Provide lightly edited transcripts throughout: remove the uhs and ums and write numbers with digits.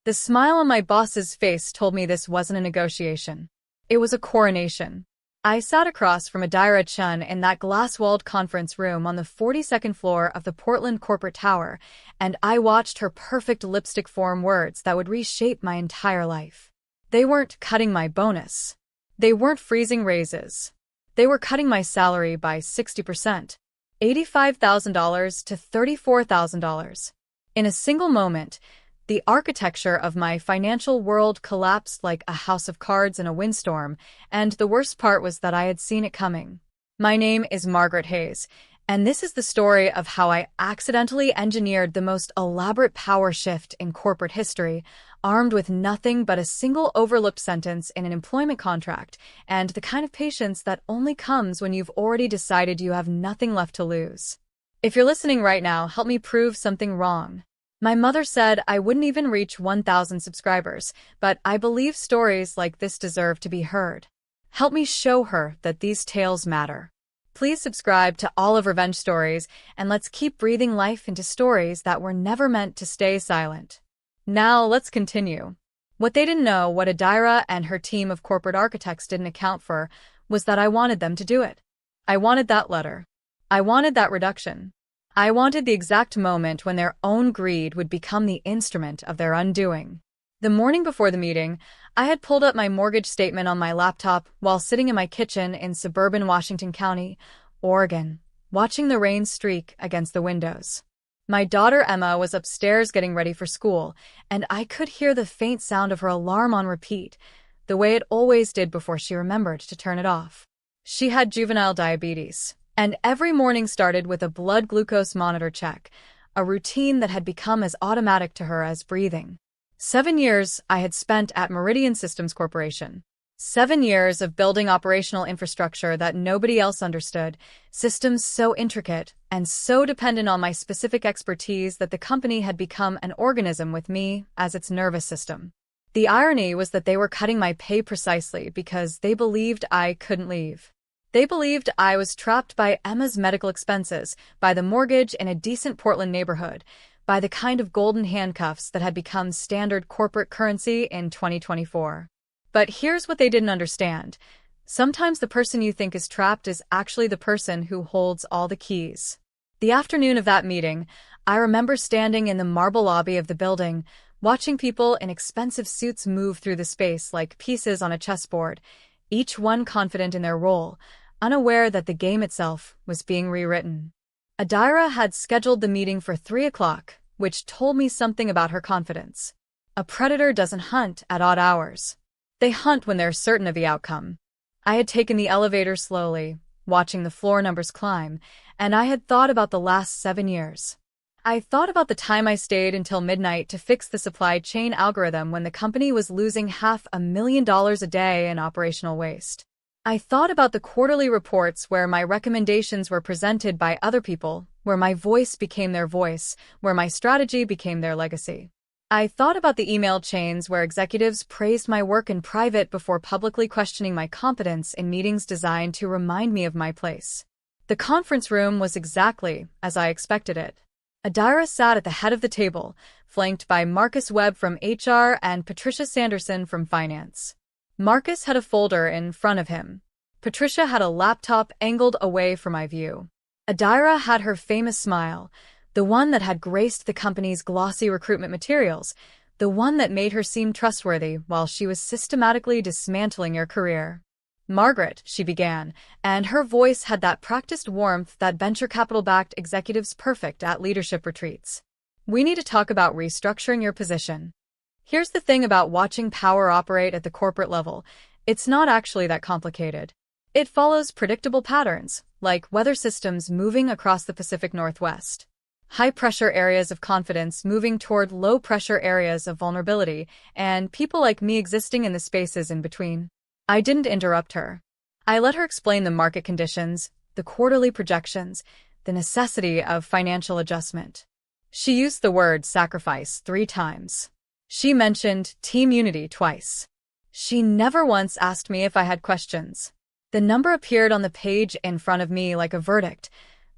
The smile on my boss's face told me this wasn't a negotiation. It was a coronation. I sat across from Adira Chun in that glass-walled conference room on the 42nd floor of the Portland corporate tower, and I watched her perfect lipstick form words that would reshape my entire life. They weren't cutting my bonus. They weren't freezing raises. They were cutting my salary by 60%, $85,000 to $34,000. In a single moment, the architecture of my financial world collapsed like a house of cards in a windstorm, and the worst part was that I had seen it coming. My name is Margaret Hayes, and this is the story of how I accidentally engineered the most elaborate power shift in corporate history, armed with nothing but a single overlooked sentence in an employment contract, and the kind of patience that only comes when you've already decided you have nothing left to lose. If you're listening right now, help me prove something wrong. My mother said I wouldn't even reach 1,000 subscribers, but I believe stories like this deserve to be heard. Help me show her that these tales matter. Please subscribe to All of Revenge Stories, and let's keep breathing life into stories that were never meant to stay silent. Now, let's continue. What they didn't know, what Adira and her team of corporate architects didn't account for, was that I wanted them to do it. I wanted that letter. I wanted that reduction. I wanted the exact moment when their own greed would become the instrument of their undoing. The morning before the meeting, I had pulled up my mortgage statement on my laptop while sitting in my kitchen in suburban Washington County, Oregon, watching the rain streak against the windows. My daughter Emma was upstairs getting ready for school, and I could hear the faint sound of her alarm on repeat, the way it always did before she remembered to turn it off. She had juvenile diabetes, and every morning started with a blood glucose monitor check, a routine that had become as automatic to her as breathing. 7 years I had spent at Meridian Systems Corporation. 7 years of building operational infrastructure that nobody else understood, systems so intricate and so dependent on my specific expertise that the company had become an organism with me as its nervous system. The irony was that they were cutting my pay precisely because they believed I couldn't leave. They believed I was trapped by Emma's medical expenses, by the mortgage in a decent Portland neighborhood, by the kind of golden handcuffs that had become standard corporate currency in 2024. But here's what they didn't understand. Sometimes the person you think is trapped is actually the person who holds all the keys. The afternoon of that meeting, I remember standing in the marble lobby of the building, watching people in expensive suits move through the space like pieces on a chessboard, each one confident in their role, unaware that the game itself was being rewritten. Adira had scheduled the meeting for 3 o'clock, which told me something about her confidence. A predator doesn't hunt at odd hours. They hunt when they're certain of the outcome. I had taken the elevator slowly, watching the floor numbers climb, and I had thought about the last 7 years. I thought about the time I stayed until midnight to fix the supply chain algorithm when the company was losing $500,000 a day in operational waste. I thought about the quarterly reports where my recommendations were presented by other people, where my voice became their voice, where my strategy became their legacy. I thought about the email chains where executives praised my work in private before publicly questioning my competence in meetings designed to remind me of my place. The conference room was exactly as I expected it. Adira sat at the head of the table, flanked by Marcus Webb from HR and Patricia Sanderson from Finance. Marcus had a folder in front of him. Patricia had a laptop angled away from my view. Adira had her famous smile, the one that had graced the company's glossy recruitment materials, the one that made her seem trustworthy while she was systematically dismantling your career. "Margaret," she began, and her voice had that practiced warmth that venture capital-backed executives perfect at leadership retreats. "We need to talk about restructuring your position. Here's the thing about watching power operate at the corporate level. It's not actually that complicated. It follows predictable patterns, like weather systems moving across the Pacific Northwest. High-pressure areas of confidence moving toward low-pressure areas of vulnerability, and people like me existing in the spaces in between." I didn't interrupt her. I let her explain the market conditions, the quarterly projections, the necessity of financial adjustment. She used the word sacrifice 3 times. She mentioned team unity twice. She never once asked me if I had questions. The number appeared on the page in front of me like a verdict,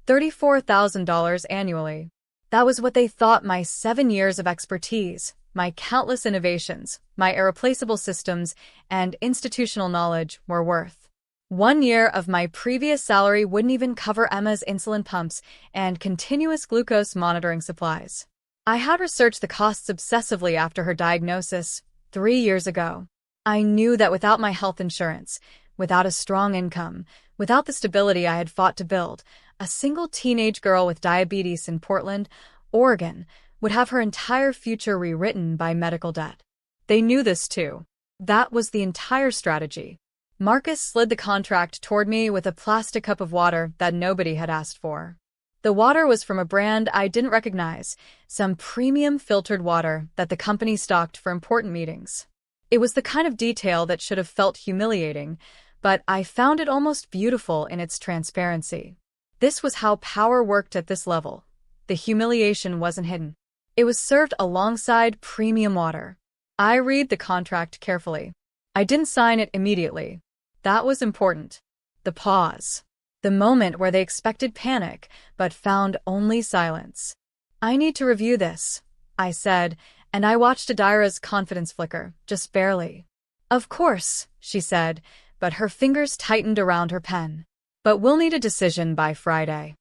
$34,000 annually. That was what they thought my 7 years of expertise, my countless innovations, my irreplaceable systems, and institutional knowledge were worth. 1 year of my previous salary wouldn't even cover Emma's insulin pumps and continuous glucose monitoring supplies. I had researched the costs obsessively after her diagnosis 3 years ago. I knew that without my health insurance, without a strong income, without the stability I had fought to build, a single teenage girl with diabetes in Portland, Oregon, would have her entire future rewritten by medical debt. They knew this too. That was the entire strategy. Marcus slid the contract toward me with a plastic cup of water that nobody had asked for. The water was from a brand I didn't recognize, some premium filtered water that the company stocked for important meetings. It was the kind of detail that should have felt humiliating, but I found it almost beautiful in its transparency. This was how power worked at this level. The humiliation wasn't hidden. It was served alongside premium water. I read the contract carefully. I didn't sign it immediately. That was important. The pause. The moment where they expected panic, but found only silence. I need to review this, I said, and I watched Adira's confidence flicker, just barely. Of course, she said, but her fingers tightened around her pen. But we'll need a decision by Friday.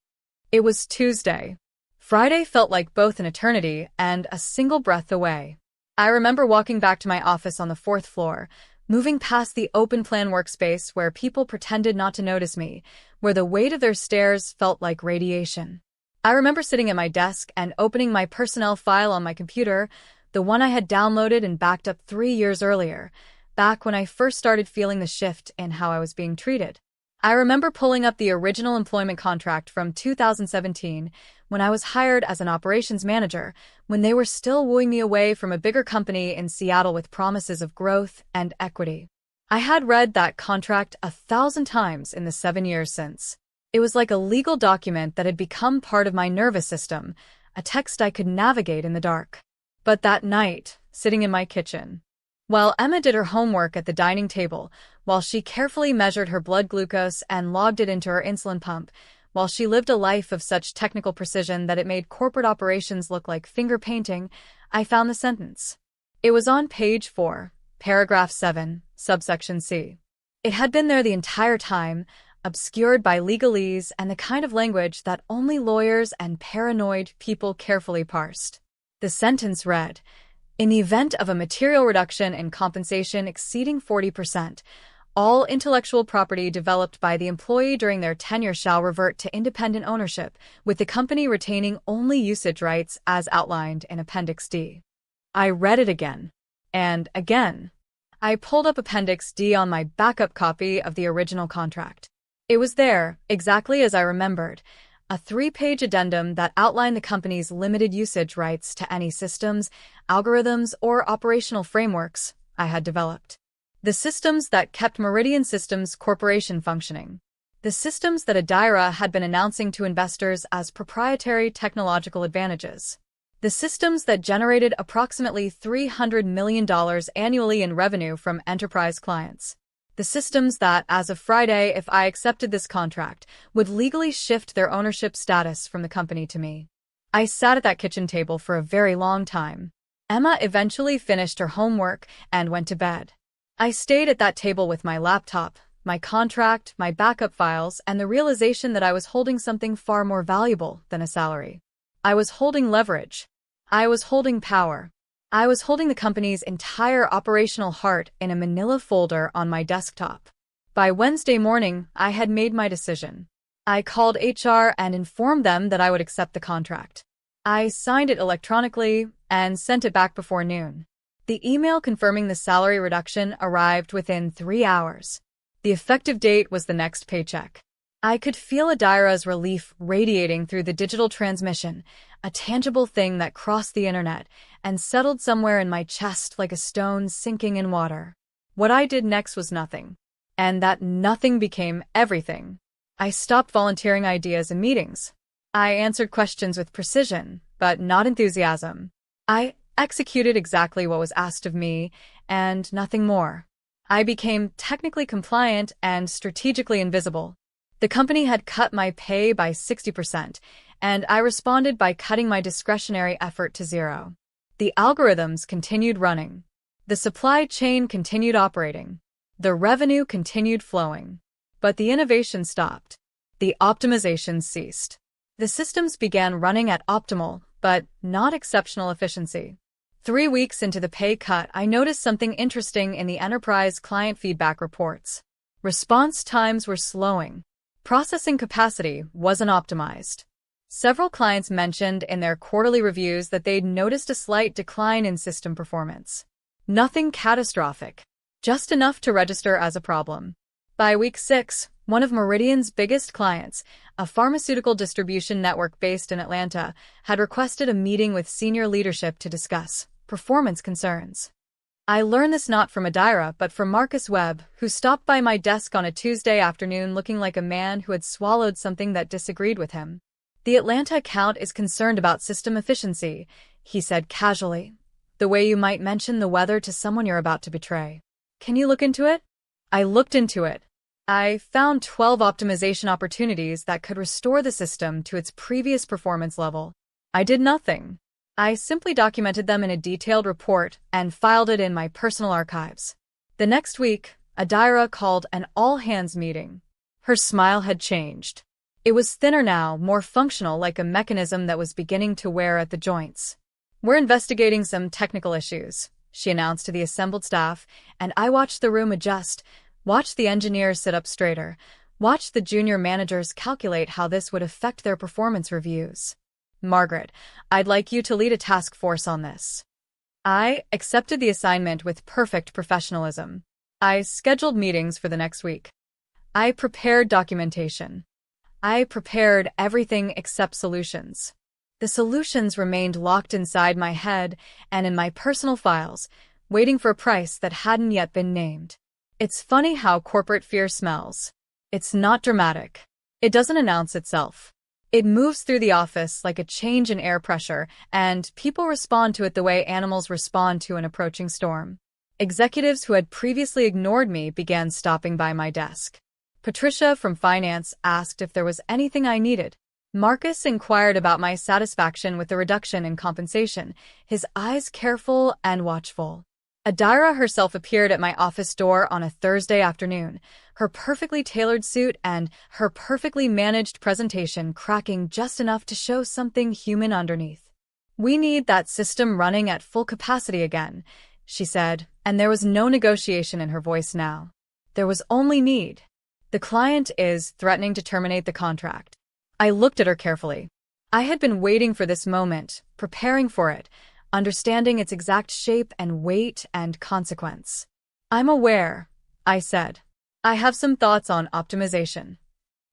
It was Tuesday. Friday felt like both an eternity and a single breath away. I remember walking back to my office on the 4th floor, moving past the open-plan workspace where people pretended not to notice me, where the weight of their stares felt like radiation. I remember sitting at my desk and opening my personnel file on my computer, the one I had downloaded and backed up 3 years earlier, back when I first started feeling the shift in how I was being treated. I remember pulling up the original employment contract from 2017 when I was hired as an operations manager, when they were still wooing me away from a bigger company in Seattle with promises of growth and equity. I had read that contract 1,000 times in the 7 years since. It was like a legal document that had become part of my nervous system, a text I could navigate in the dark. But that night, sitting in my kitchen, while Emma did her homework at the dining table, while she carefully measured her blood glucose and logged it into her insulin pump, while she lived a life of such technical precision that it made corporate operations look like finger painting, I found the sentence. It was on page 4, paragraph 7, subsection C. It had been there the entire time, obscured by legalese and the kind of language that only lawyers and paranoid people carefully parsed. The sentence read, "In the event of a material reduction in compensation exceeding 40%, all intellectual property developed by the employee during their tenure shall revert to independent ownership, with the company retaining only usage rights as outlined in Appendix D." I read it again. And again. I pulled up Appendix D on my backup copy of the original contract. It was there, exactly as I remembered, a 3-page addendum that outlined the company's limited usage rights to any systems, algorithms, or operational frameworks I had developed. The systems that kept Meridian Systems Corporation functioning. The systems that Adira had been announcing to investors as proprietary technological advantages. The systems that generated approximately $300 million annually in revenue from enterprise clients. The systems that, as of Friday, if I accepted this contract, would legally shift their ownership status from the company to me. I sat at that kitchen table for a very long time. Emma eventually finished her homework and went to bed. I stayed at that table with my laptop, my contract, my backup files, and the realization that I was holding something far more valuable than a salary. I was holding leverage. I was holding power. I was holding the company's entire operational heart in a manila folder on my desktop. By Wednesday morning, I had made my decision. I called HR and informed them that I would accept the contract. I signed it electronically and sent it back before noon. The email confirming the salary reduction arrived within 3 hours. The effective date was the next paycheck. I could feel Adira's relief radiating through the digital transmission, a tangible thing that crossed the internet and settled somewhere in my chest like a stone sinking in water. What I did next was nothing. And that nothing became everything. I stopped volunteering ideas in meetings. I answered questions with precision, but not enthusiasm. I executed exactly what was asked of me, and nothing more. I became technically compliant and strategically invisible. The company had cut my pay by 60%, and I responded by cutting my discretionary effort to zero. The algorithms continued running. The supply chain continued operating. The revenue continued flowing. But the innovation stopped. The optimization ceased. The systems began running at optimal, but not exceptional efficiency. 3 weeks into the pay cut, I noticed something interesting in the enterprise client feedback reports. Response times were slowing. Processing capacity wasn't optimized. Several clients mentioned in their quarterly reviews that they'd noticed a slight decline in system performance. Nothing catastrophic, just enough to register as a problem. By week 6, one of Meridian's biggest clients, a pharmaceutical distribution network based in Atlanta, had requested a meeting with senior leadership to discuss performance concerns. I learned this not from Adira but from Marcus Webb, who stopped by my desk on a Tuesday afternoon looking like a man who had swallowed something that disagreed with him. "The Atlanta account is concerned about system efficiency," he said casually, "the way you might mention the weather to someone you're about to betray. Can you look into it?" I looked into it. I found 12 optimization opportunities that could restore the system to its previous performance level. I did nothing. I simply documented them in a detailed report and filed it in my personal archives. The next week, Adira called an all-hands meeting. Her smile had changed. It was thinner now, more functional, like a mechanism that was beginning to wear at the joints. "We're investigating some technical issues," she announced to the assembled staff, and I watched the room adjust, watched the engineers sit up straighter, watched the junior managers calculate how this would affect their performance reviews. "Margaret, I'd like you to lead a task force on this." I accepted the assignment with perfect professionalism. I scheduled meetings for the next week. I prepared documentation. I prepared everything except solutions. The solutions remained locked inside my head and in my personal files, waiting for a price that hadn't yet been named. It's funny how corporate fear smells. It's not dramatic. It doesn't announce itself. It moves through the office like a change in air pressure, and people respond to it the way animals respond to an approaching storm. Executives who had previously ignored me began stopping by my desk. Patricia from finance asked if there was anything I needed. Marcus inquired about my satisfaction with the reduction in compensation, his eyes careful and watchful. Adira herself appeared at my office door on a Thursday afternoon, her perfectly tailored suit and her perfectly managed presentation cracking just enough to show something human underneath. "We need that system running at full capacity again," she said, and there was no negotiation in her voice now. There was only need. "The client is threatening to terminate the contract." I looked at her carefully. I had been waiting for this moment, preparing for it, understanding its exact shape and weight and consequence. "I'm aware," I said. "I have some thoughts on optimization."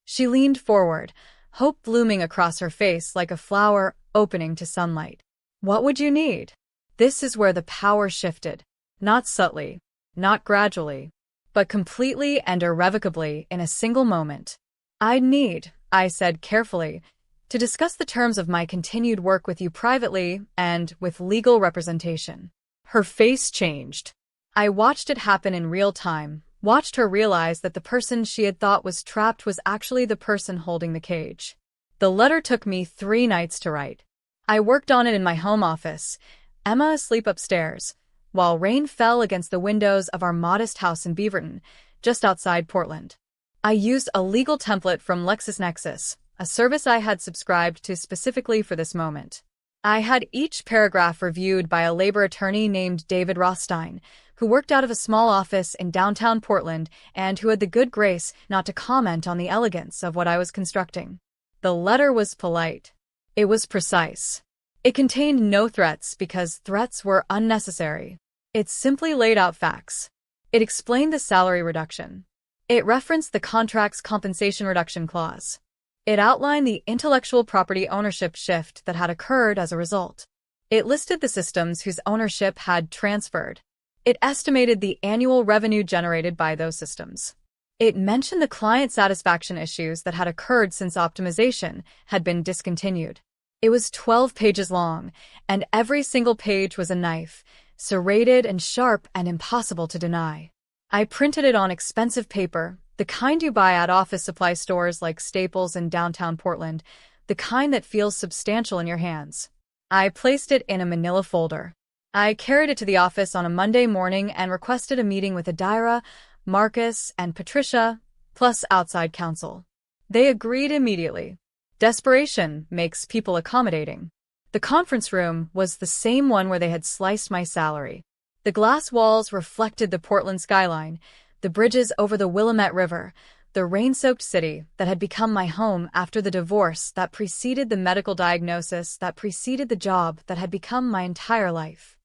She leaned forward, hope blooming across her face like a flower opening to sunlight. "What would you need?" This is where the power shifted. Not subtly, not gradually, but completely and irrevocably in a single moment. "I'd need," I said carefully, "to discuss the terms of my continued work with you privately and with legal representation." Her face changed. I watched it happen in real time, watched her realize that the person she had thought was trapped was actually the person holding the cage. The letter took me 3 nights to write. I worked on it in my home office, Emma asleep upstairs, while rain fell against the windows of our modest house in Beaverton, just outside Portland. I used a legal template from LexisNexis, a service I had subscribed to specifically for this moment. I had each paragraph reviewed by a labor attorney named David Rothstein, who worked out of a small office in downtown Portland and who had the good grace not to comment on the elegance of what I was constructing. The letter was polite. It was precise. It contained no threats because threats were unnecessary. It simply laid out facts. It explained the salary reduction. It referenced the contract's compensation reduction clause. It outlined the intellectual property ownership shift that had occurred as a result. It listed the systems whose ownership had transferred. It estimated the annual revenue generated by those systems. It mentioned the client satisfaction issues that had occurred since optimization had been discontinued. It was 12 pages long, and every single page was a knife, serrated and sharp and impossible to deny. I printed it on expensive paper, the kind you buy at office supply stores like Staples in downtown Portland, the kind that feels substantial in your hands. I placed it in a manila folder. I carried it to the office on a Monday morning and requested a meeting with Adira, Marcus, and Patricia, plus outside counsel. They agreed immediately. Desperation makes people accommodating. The conference room was the same one where they had sliced my salary. The glass walls reflected the Portland skyline, the bridges over the Willamette River, the rain-soaked city that had become my home after the divorce that preceded the medical diagnosis that preceded the job that had become my entire life.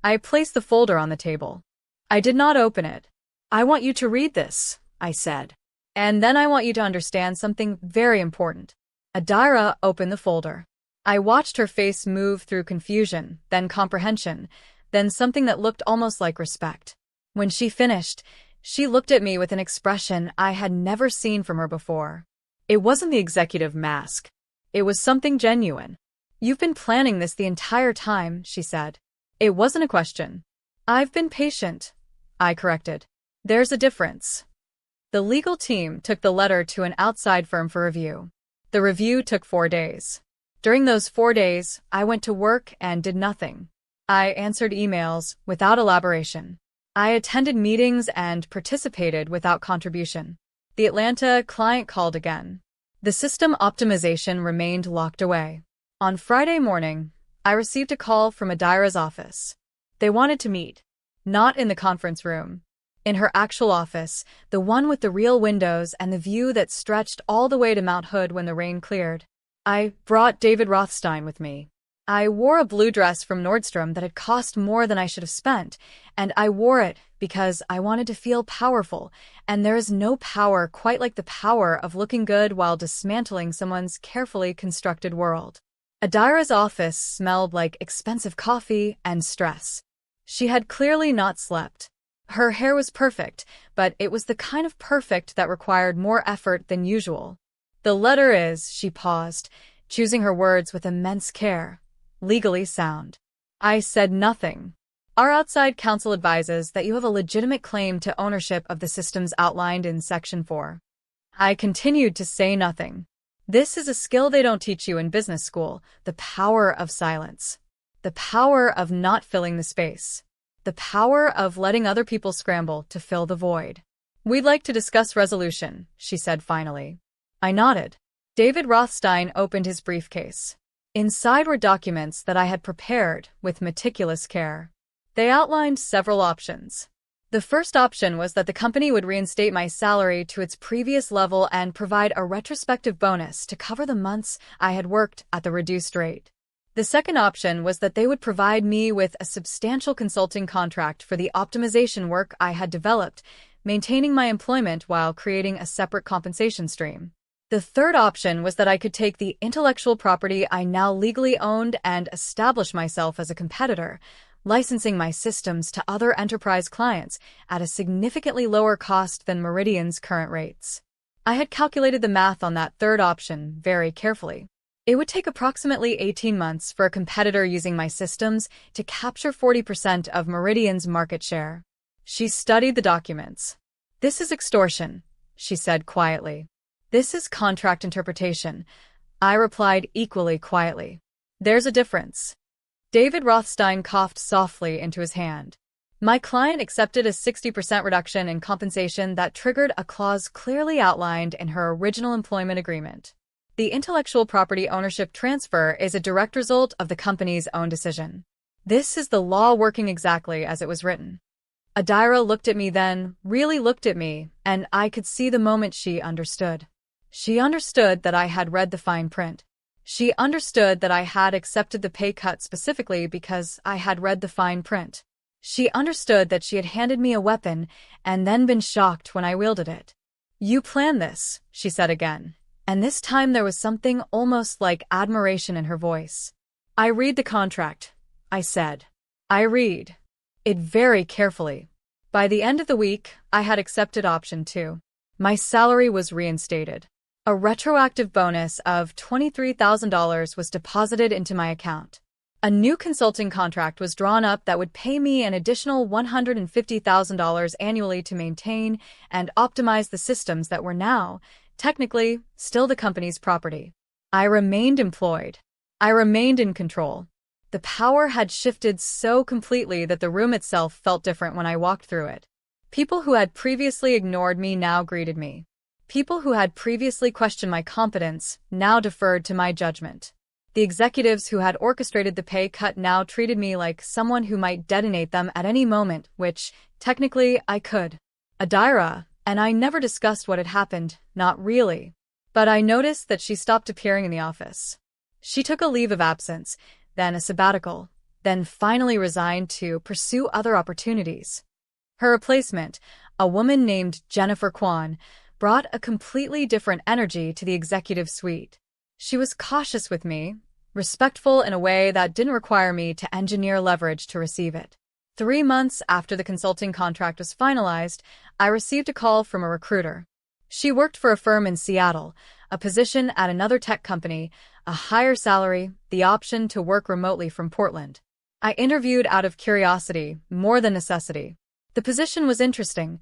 I placed the folder on the table. I did not open it. "I want you to read this," I said. "And then I want you to understand something very important." Adira opened the folder. I watched her face move through confusion, then comprehension, then something that looked almost like respect. When she finished, she looked at me with an expression I had never seen from her before. It wasn't the executive mask. It was something genuine. "You've been planning this the entire time," she said. It wasn't a question. "I've been patient," I corrected. "There's a difference." The legal team took the letter to an outside firm for review. The review took 4 days. During those 4 days, I went to work and did nothing. I answered emails without elaboration. I attended meetings and participated without contribution. The Atlanta client called again. The system optimization remained locked away. On Friday morning, I received a call from Adira's office. They wanted to meet. Not in the conference room. In her actual office, the one with the real windows and the view that stretched all the way to Mount Hood when the rain cleared. I brought David Rothstein with me. I wore a blue dress from Nordstrom that had cost more than I should have spent, and I wore it because I wanted to feel powerful, and there is no power quite like the power of looking good while dismantling someone's carefully constructed world. Adira's office smelled like expensive coffee and stress. She had clearly not slept. Her hair was perfect, but it was the kind of perfect that required more effort than usual. "The letter is," she paused, choosing her words with immense care, "legally sound." I said nothing. "Our outside counsel advises that you have a legitimate claim to ownership of the systems outlined in Section 4. I continued to say nothing. This is a skill they don't teach you in business school, the power of silence. The power of not filling the space. The power of letting other people scramble to fill the void. "We'd like to discuss resolution," she said finally. I nodded. David Rothstein opened his briefcase. Inside were documents that I had prepared with meticulous care. They outlined several options. The first option was that the company would reinstate my salary to its previous level and provide a retrospective bonus to cover the months I had worked at the reduced rate. The second option was that they would provide me with a substantial consulting contract for the optimization work I had developed, maintaining my employment while creating a separate compensation stream. The third option was that I could take the intellectual property I now legally owned and establish myself as a competitor, licensing my systems to other enterprise clients at a significantly lower cost than Meridian's current rates. I had calculated the math on that third option very carefully. It would take approximately 18 months for a competitor using my systems to capture 40% of Meridian's market share. She studied the documents. "This is extortion," she said quietly. "This is contract interpretation," I replied equally quietly. "There's a difference." David Rothstein coughed softly into his hand. My client accepted a 60% reduction in compensation that triggered a clause clearly outlined in her original employment agreement. The intellectual property ownership transfer is a direct result of the company's own decision. This is the law working exactly as it was written. Adira looked at me then, really looked at me, and I could see the moment she understood. She understood that I had read the fine print. She understood that I had accepted the pay cut specifically because I had read the fine print. She understood that she had handed me a weapon and then been shocked when I wielded it. "You planned this," she said again, and this time there was something almost like admiration in her voice. "I read the contract," I said. "I read it very carefully." By the end of the week, I had accepted option 2. My salary was reinstated. A retroactive bonus of $23,000 was deposited into my account. A new consulting contract was drawn up that would pay me an additional $150,000 annually to maintain and optimize the systems that were now, technically, still the company's property. I remained employed. I remained in control. The power had shifted so completely that the room itself felt different when I walked through it. People who had previously ignored me now greeted me. People who had previously questioned my competence now deferred to my judgment. The executives who had orchestrated the pay cut now treated me like someone who might detonate them at any moment, which, technically, I could. Adira and I never discussed what had happened, not really. But I noticed that she stopped appearing in the office. She took a leave of absence, then a sabbatical, then finally resigned to pursue other opportunities. Her replacement, a woman named Jennifer Kwan, brought a completely different energy to the executive suite. She was cautious with me, respectful in a way that didn't require me to engineer leverage to receive it. 3 months after the consulting contract was finalized, I received a call from a recruiter. She worked for a firm in Seattle, a position at another tech company, a higher salary, the option to work remotely from Portland. I interviewed out of curiosity, more than necessity. The position was interesting.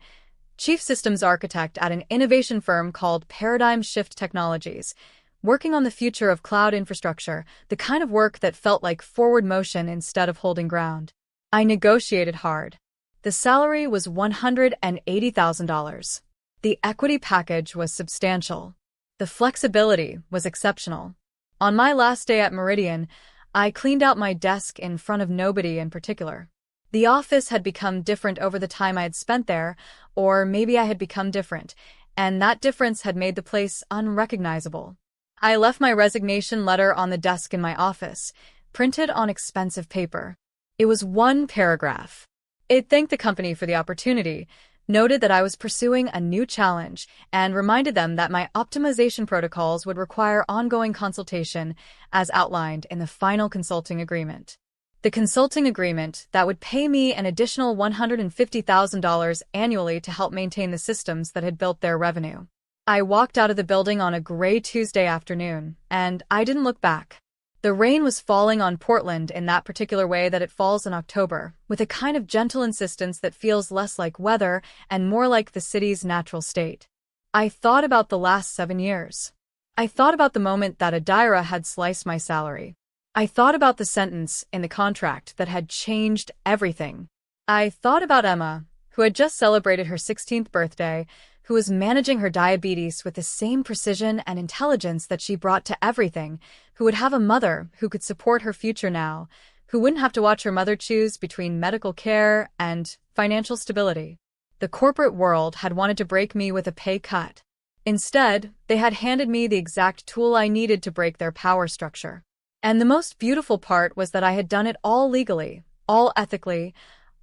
Chief Systems Architect at an innovation firm called Paradigm Shift Technologies, working on the future of cloud infrastructure, the kind of work that felt like forward motion instead of holding ground. I negotiated hard. The salary was $180,000. The equity package was substantial. The flexibility was exceptional. On my last day at Meridian, I cleaned out my desk in front of nobody in particular. The office had become different over the time I had spent there, or maybe I had become different, and that difference had made the place unrecognizable. I left my resignation letter on the desk in my office, printed on expensive paper. It was one paragraph. It thanked the company for the opportunity, noted that I was pursuing a new challenge, and reminded them that my optimization protocols would require ongoing consultation, as outlined in the final consulting agreement. The consulting agreement that would pay me an additional $150,000 annually to help maintain the systems that had built their revenue. I walked out of the building on a gray Tuesday afternoon, and I didn't look back. The rain was falling on Portland in that particular way that it falls in October, with a kind of gentle insistence that feels less like weather and more like the city's natural state. I thought about the last 7 years. I thought about the moment that Adira had sliced my salary. I thought about the sentence in the contract that had changed everything. I thought about Emma, who had just celebrated her 16th birthday, who was managing her diabetes with the same precision and intelligence that she brought to everything, who would have a mother who could support her future now, who wouldn't have to watch her mother choose between medical care and financial stability. The corporate world had wanted to break me with a pay cut. Instead, they had handed me the exact tool I needed to break their power structure. And the most beautiful part was that I had done it all legally, all ethically,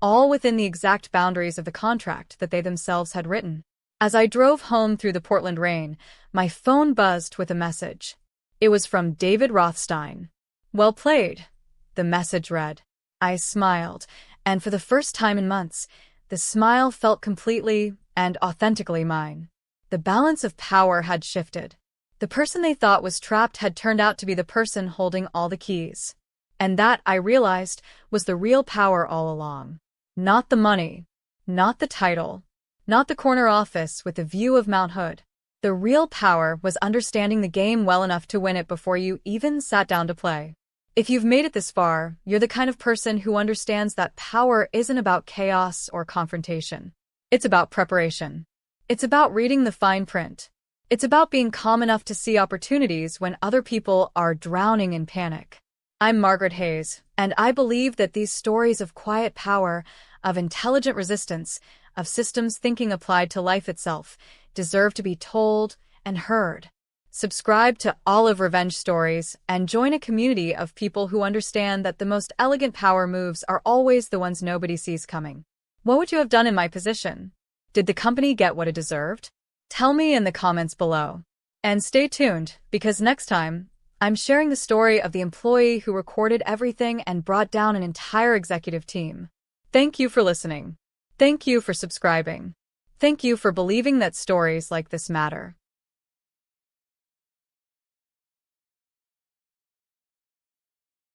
all within the exact boundaries of the contract that they themselves had written. As I drove home through the Portland rain, my phone buzzed with a message. It was from David Rothstein. "Well played," the message read. I smiled, and for the first time in months, the smile felt completely and authentically mine. The balance of power had shifted. The person they thought was trapped had turned out to be the person holding all the keys. And that, I realized, was the real power all along. Not the money, not the title, not the corner office with a view of Mount Hood. The real power was understanding the game well enough to win it before you even sat down to play. If you've made it this far, you're the kind of person who understands that power isn't about chaos or confrontation. It's about preparation. It's about reading the fine print. It's about being calm enough to see opportunities when other people are drowning in panic. I'm Margaret Hayes, and I believe that these stories of quiet power, of intelligent resistance, of systems thinking applied to life itself, deserve to be told and heard. Subscribe to Olive Revenge Stories and join a community of people who understand that the most elegant power moves are always the ones nobody sees coming. What would you have done in my position? Did the company get what it deserved? Tell me in the comments below. And stay tuned, because next time, I'm sharing the story of the employee who recorded everything and brought down an entire executive team. Thank you for listening. Thank you for subscribing. Thank you for believing that stories like this matter.